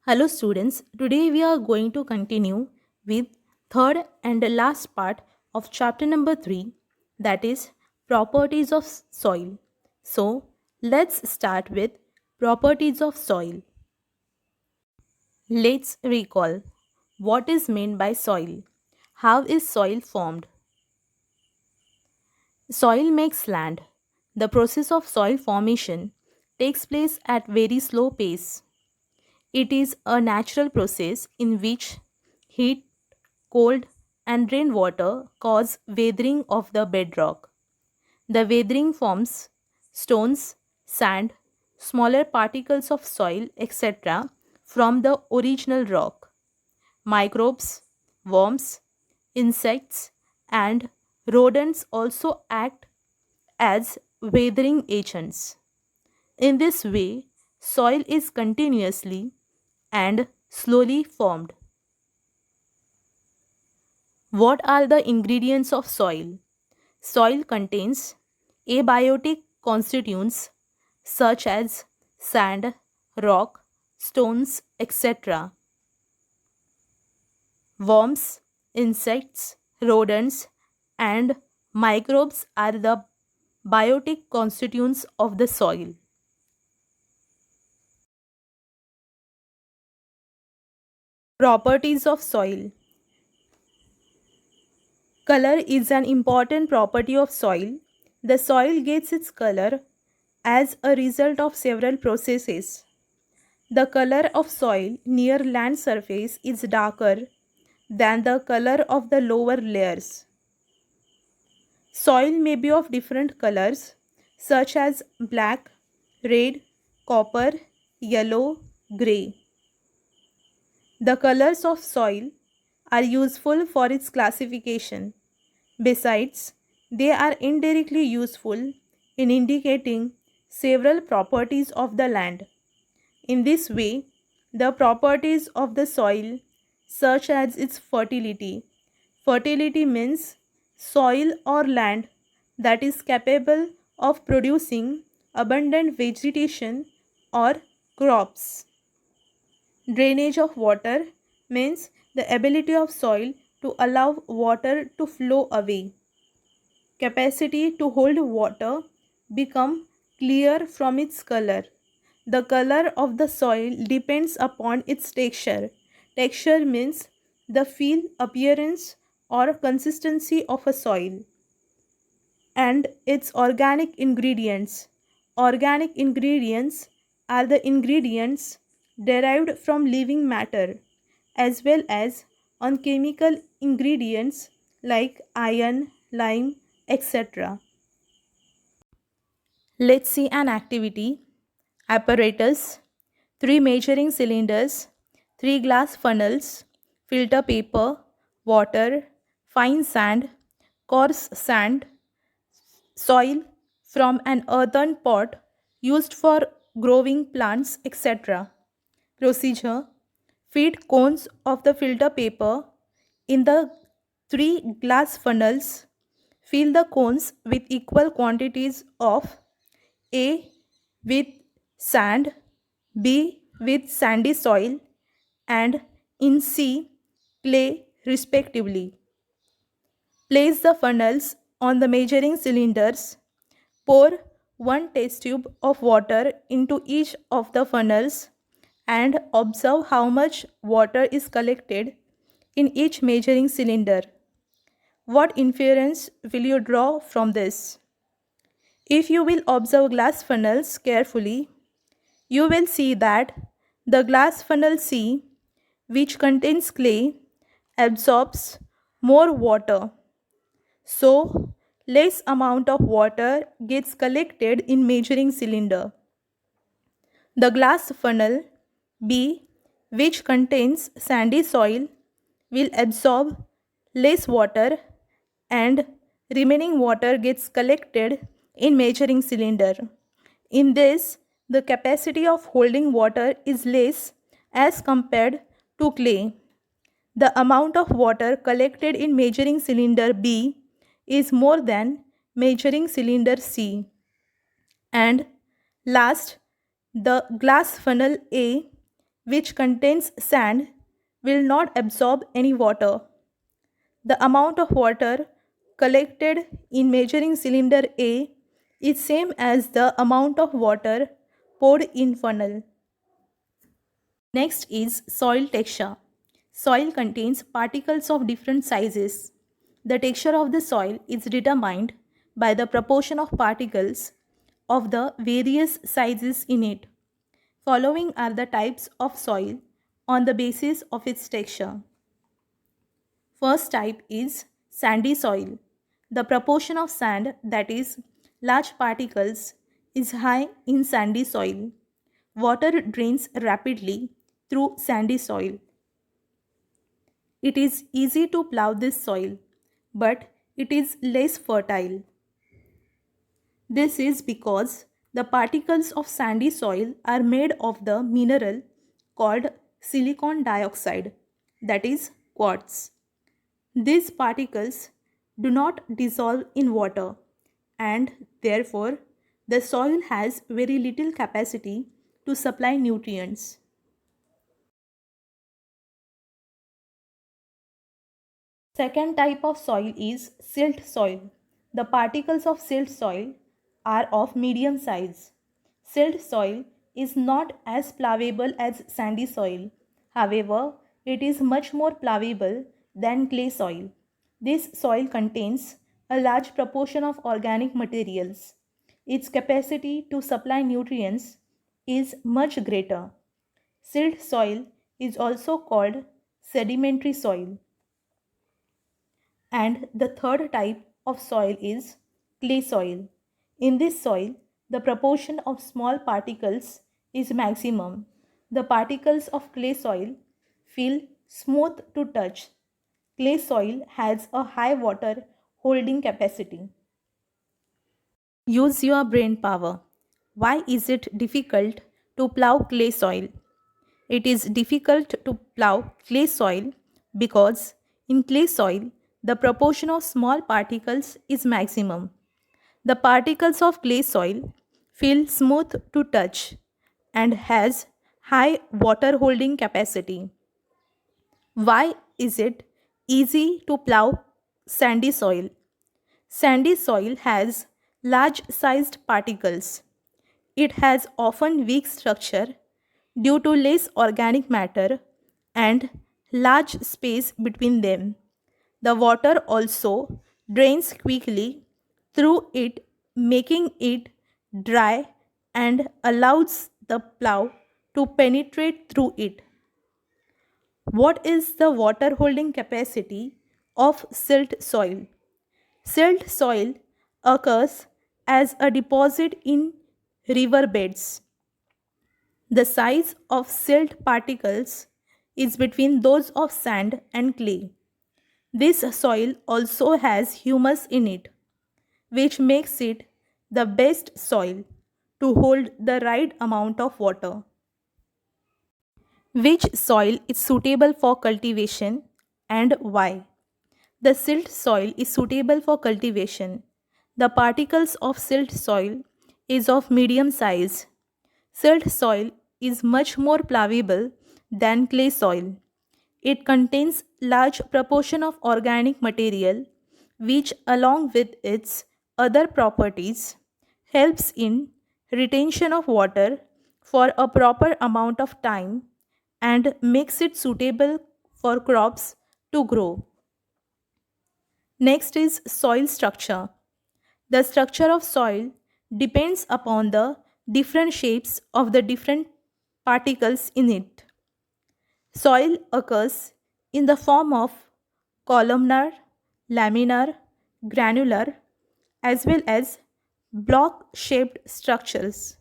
Hello students, today we are going to continue with third and the last part of chapter number 3, that is properties of soil. So let's start with properties of soil. Let's recall what is meant by soil. How is soil formed? Soil makes land. The process of soil formation takes place at very slow pace. It is a natural process in which heat, cold, and rainwater cause weathering of the bedrock. The weathering forms stones, sand, smaller particles of soil, etc., from the original rock. Microbes, worms, insects, and rodents also act as weathering agents. In this way, soil is continuously and slowly formed. What are the ingredients of soil? Soil contains abiotic constituents such as sand, rock, stones, etc. Worms, insects, rodents, and microbes are the biotic constituents of the soil. Properties of soil. Color is an important property of soil. The soil gets its color as a result of several processes. The color of soil near land surface is darker than the color of the lower layers. Soil may be of different colors such as black, red, copper, yellow, grey. The colors of soil are useful for its classification. Besides, they are indirectly useful in indicating several properties of the land. In this way, the properties of the soil, such as its fertility. Fertility means soil or land that is capable of producing abundant vegetation or crops. Drainage of water means the ability of soil to allow water to flow away. Capacity to hold water become clear from its color. The color of the soil depends upon its texture. Texture means the feel, appearance, or consistency of a soil. And its organic ingredients. Organic ingredients are the ingredients derived from living matter as well as on chemical ingredients like iron, lime, etc. Let's see an activity. Apparatus, 3 measuring cylinders, 3 glass funnels, filter paper, water, fine sand, coarse sand, soil from an earthen pot used for growing plants, etc. Procedure: feed cones of the filter paper in the 3 glass funnels. Fill the cones with equal quantities of A with sand, B with sandy soil, and in C clay respectively. Place the funnels on the measuring cylinders. Pour 1 test tube of water into each of the funnels and observe how much water is collected in each measuring cylinder. What inference will you draw from this? If you will observe glass funnels carefully, you will see that the glass funnel C, which contains clay, absorbs more water. So, less amount of water gets collected in measuring cylinder. The glass funnel B, which contains sandy soil, will absorb less water and remaining water gets collected in measuring cylinder. In this, the capacity of holding water is less as compared to clay. The amount of water collected in measuring cylinder B is more than measuring cylinder C. And last, the glass funnel A, which contains sand, will not absorb any water. The amount of water collected in measuring cylinder A is same as the amount of water poured in funnel. Next is soil texture. Soil contains particles of different sizes. The texture of the soil is determined by the proportion of particles of the various sizes in it. Following are the types of soil on the basis of its texture. First type is sandy soil. The proportion of sand, that is, large particles, is high in sandy soil. Water drains rapidly through sandy soil. It is easy to plow this soil, but it is less fertile. This is because the particles of sandy soil are made of the mineral called silicon dioxide, that is, quartz. These particles do not dissolve in water, and therefore the soil has very little capacity to supply nutrients. Second type of soil is silt soil. The particles of silt soil are of medium size. Silt soil is not as plowable as sandy soil. However, it is much more plowable than clay soil. This soil contains a large proportion of organic materials. Its capacity to supply nutrients is much greater. Silt soil is also called sedimentary soil. And the third type of soil is clay soil. In this soil, the proportion of small particles is maximum. The particles of clay soil feel smooth to touch. Clay soil has a high water holding capacity. Use your brain power. Why is it difficult to plow clay soil? It is difficult to plow clay soil because in clay soil the proportion of small particles is maximum. The particles of clay soil feel smooth to touch and has high water holding capacity. Why is it easy to plow sandy soil? Sandy soil has large sized particles. It has often weak structure due to less organic matter and large space between them. The water also drains quickly through it, making it dry and allows the plow to penetrate through it. What is the water holding capacity of silt soil? Silt soil occurs as a deposit in river beds. The size of silt particles is between those of sand and clay. This soil also has humus in it, which makes it the best soil to hold the right amount of water. Which soil is suitable for cultivation and why? The silt soil is suitable for cultivation. The particles of silt soil is of medium size. Silt soil is much more plowable than clay soil. It contains large proportion of organic material which along with its other properties helps in retention of water for a proper amount of time and makes it suitable for crops to grow. Next is soil structure. The structure of soil depends upon the different shapes of the different particles in it. Soil occurs in the form of columnar, laminar, granular, as well as block shaped structures.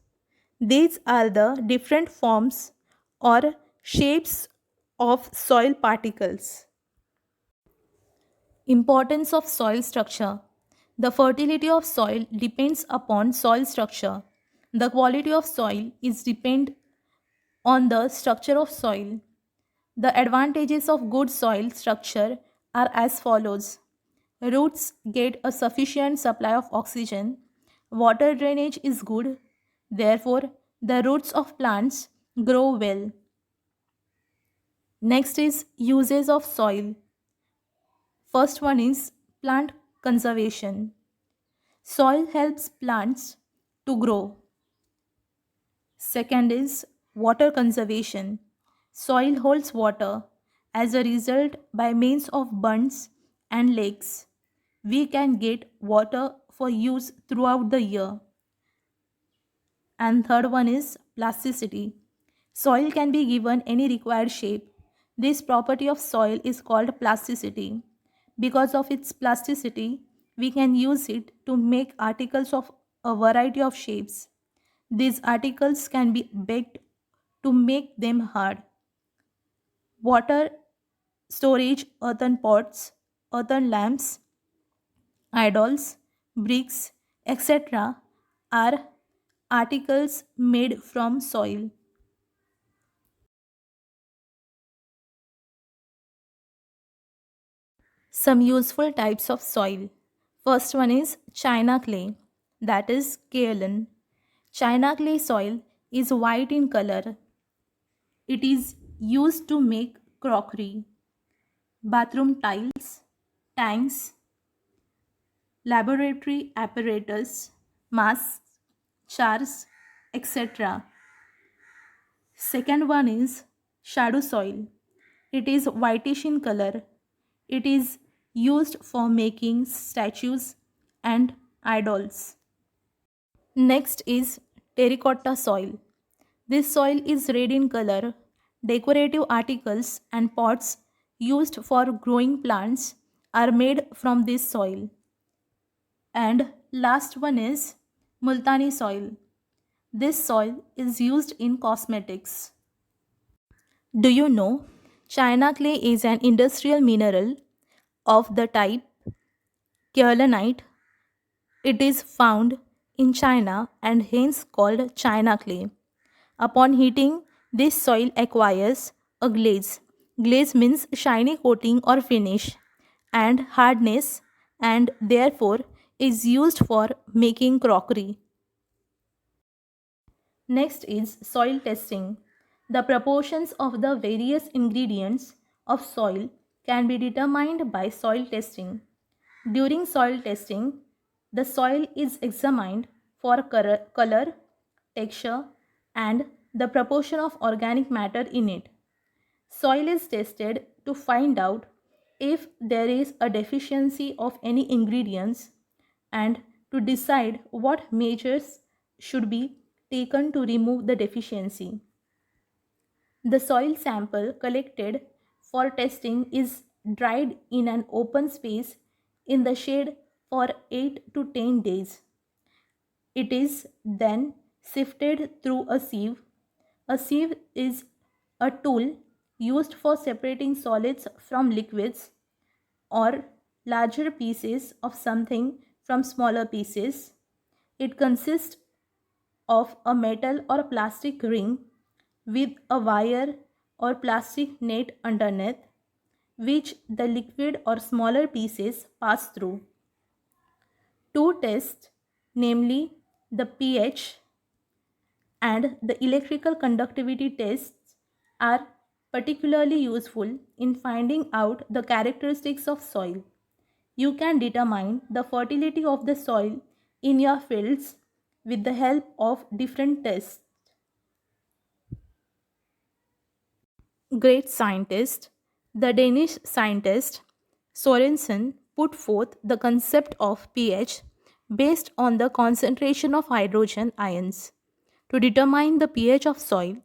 These are the different forms or shapes of soil particles. Importance of soil structure. The fertility of soil depends upon soil structure. The quality of soil is depend on the structure of soil. The advantages of good soil structure are as follows. Roots get a sufficient supply of oxygen. Water drainage is good. Therefore, the roots of plants grow well. Next is uses of soil. First one is plant conservation. Soil helps plants to grow. Second is water conservation. Soil holds water. As a result, by means of bunds and lakes, we can get water for use throughout the year. And third one is plasticity. Soil can be given any required shape. This property of soil is called plasticity. Because of its plasticity, we can use it to make articles of a variety of shapes. These articles can be baked to make them hard. Water storage, earthen pots, earthen lamps, idols, bricks, etc. are articles made from soil. Some useful types of soil. First one is China clay, that is kaolin. China clay soil is white in color. It is used to make crockery, bathroom tiles, tanks, laboratory apparatus, masks, jars, etc. Second one is shadow soil. It is whitish in color. It is used for making statues and idols. Next is terracotta soil. This soil is red in color. Decorative articles and pots used for growing plants are made from this soil. And last one is multani soil. This soil is used in cosmetics. Do you know China clay is an industrial mineral of the type kaolinite? It is found in China and hence called China clay. Upon heating, this soil acquires a glaze. Glaze means shiny coating or finish and hardness, and therefore is used for making crockery. Next is soil testing. The proportions of the various ingredients of soil can be determined by soil testing. During soil testing, the soil is examined for color, texture, and the proportion of organic matter in it. Soil is tested to find out if there is a deficiency of any ingredients and to decide what measures should be taken to remove the deficiency. The soil sample collected for testing is dried in an open space in the shade for 8 to 10 days. It is then sifted through a sieve. A sieve is a tool used for separating solids from liquids or larger pieces of something from smaller pieces. It consists of a metal or plastic ring with a wire or plastic net underneath, which the liquid or smaller pieces pass through. Two tests, namely the pH and the electrical conductivity tests, are particularly useful in finding out the characteristics of soil. You can determine the fertility of the soil in your fields with the help of different tests. Great scientist, the Danish scientist Sorensen put forth the concept of pH based on the concentration of hydrogen ions. To determine the pH of soil,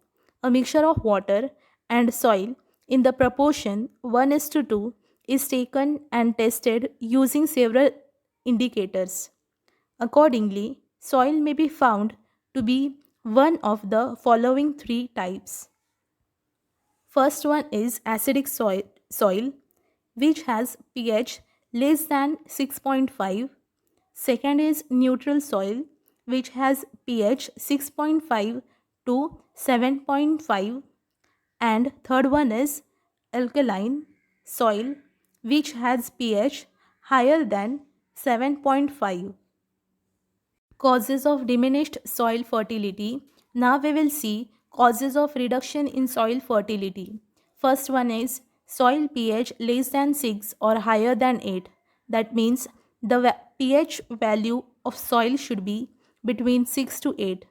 a mixture of water and soil in the proportion 1 is to 2 is taken and tested using several indicators. Accordingly, soil may be found to be one of the following three types. First one is acidic soil which has pH less than 6.5. Second is neutral soil which has pH 6.5 to 7.5. And third one is alkaline soil which has pH higher than 7.5. Causes of diminished soil fertility. Now we will see causes of reduction in soil fertility. First one is soil pH less than 6 or higher than 8. That means the pH value of soil should be between 6 to 8.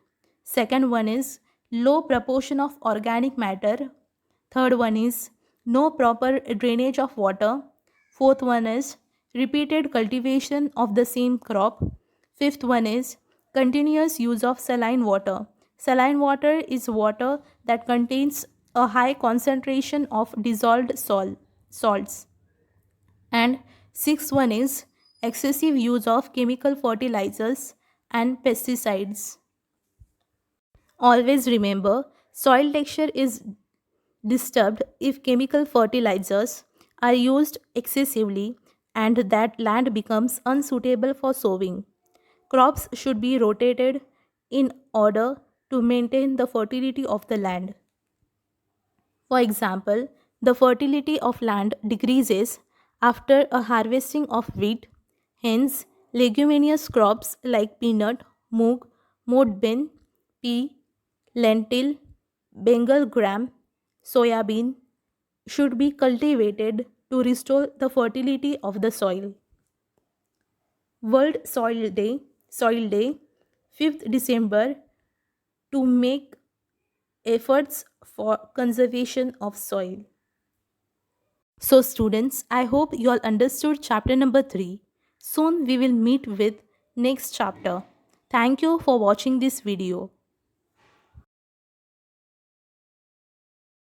Second one is low proportion of organic matter. Third one is no proper drainage of water. Fourth one is repeated cultivation of the same crop. Fifth one is continuous use of saline water. Saline water is water that contains a high concentration of dissolved salts. And sixth one is excessive use of chemical fertilizers and pesticides. Always remember, soil texture is disturbed if chemical fertilizers are used excessively and that land becomes unsuitable for sowing. Crops should be rotated in order to maintain the fertility of the land. For example, the fertility of land decreases after a harvesting of wheat. Hence, leguminous crops like peanut, moong, bean, pea, lentil, Bengal gram, soybean should be cultivated to restore the fertility of the soil. World Soil Day, 5th December, to make efforts for conservation of soil. So students, I hope you all understood chapter number 3. Soon we will meet with next chapter. Thank you for watching this video.